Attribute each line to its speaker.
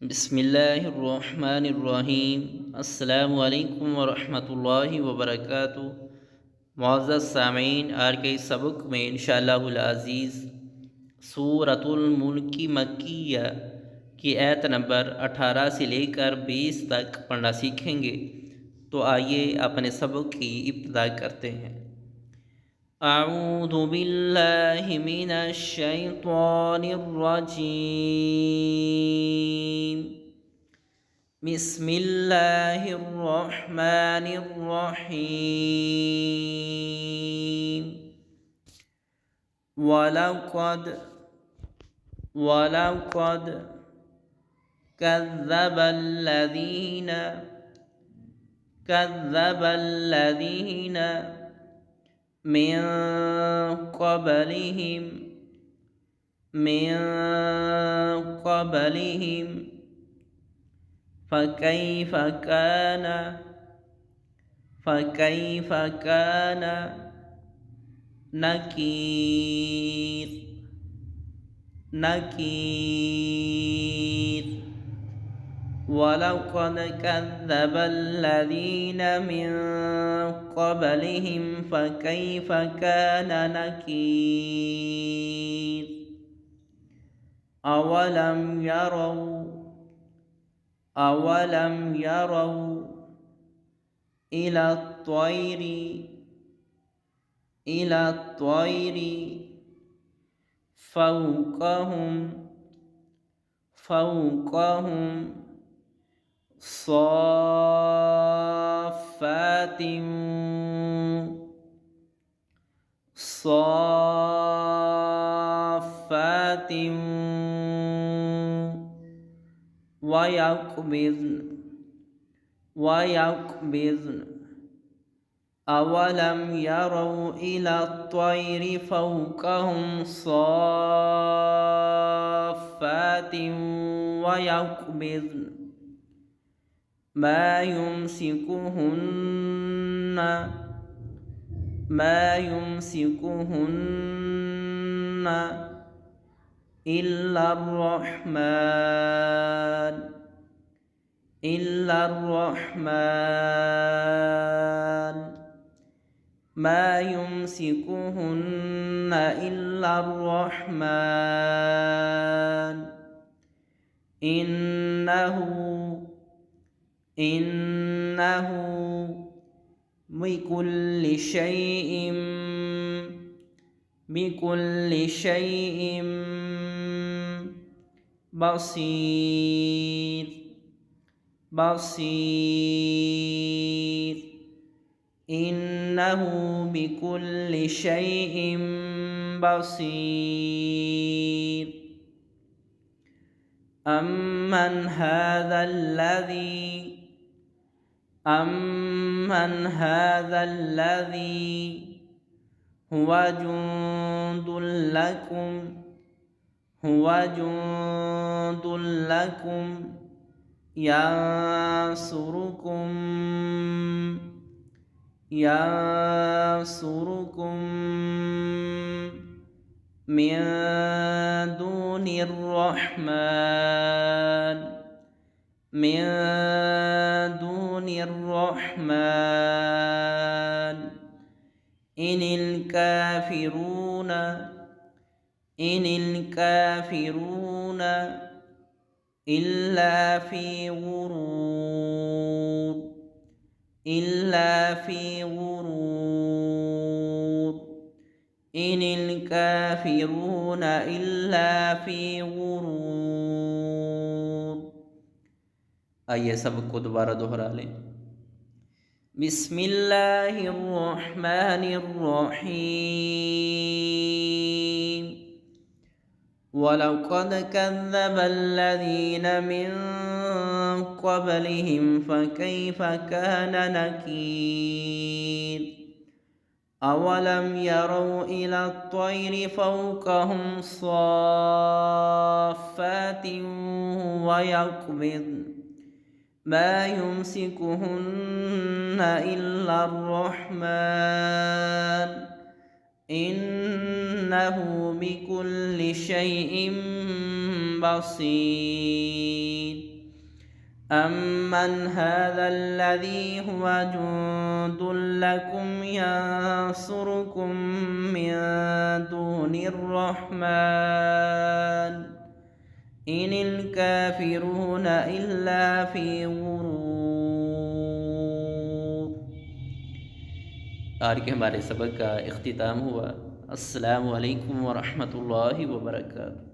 Speaker 1: बिस्मिल्लाहिर्रहमानिर्रहीम। अस्सलामु अलैकुम वरहमतुल्लाहि वबरकातुहू। मुअज़्ज़ज़ सामीन, आज के इस सबक में इंशाअल्लाहुल अज़ीज़ सूरतुल मुल्क मक्किया की आयत नंबर 18 से लेकर 20 तक पढ़ना सीखेंगे। तो आइए अपने सबक की इब्तिदा करते हैं। अऊज़ु बिल्लाहि मिनश शैतानिर रजीम। बिस्मिल्लाहिर रहमानिर रहीम। वलक़द वलक़द कज़्ज़बल्लज़ीन मिन क़ब्लिहिम फ़कैफ़ कान नकीर। वलक़द कज़्ज़बल्लज़ीन मिन क़ब्लिहिम फ़कैफ़ कान नकीर। अवलम यरौ इला त्वयरि फ़ौक़हुम صافات ويقبضن أولم يروا إلى الطير فوقهم صافات ويقبضن ما يمسكهن إلا الرحمن ما يمسكهن إلا الرحمن إنه بكل شيء بصير. إنه بكل شيء بصير. أمن هذا الذي هو جند لكم ينصركم من دون الرحمن إن الكافرون إلا في غرور. إن الكافرون إلا في غرور. आइए सबक को दोबारा दोहरा लें। बिस्मिल्लाहिर्रहमानिर्रहीम। वलक़द कज़्ज़ब الذين من قبلهم فكيف كان نكير। أولم يروا إلى الطير فوقهم صافات ويقبضن ما يمسكهن إلا الرحمن इन्नहु बिकुल्लि शैइन बसीर। अम्मन हाज़ल्लज़ी हुवा जुन्दुल लकुम यंसुरुकुम मिन दूनिर रहमान इनिल काफिरूना इल्ला फी गुरूर। आज के हमारे सबक का इख्तिताम हुआ। अस्सलामु अलैकुम व रहमतुल्लाहि व बरकातुहू।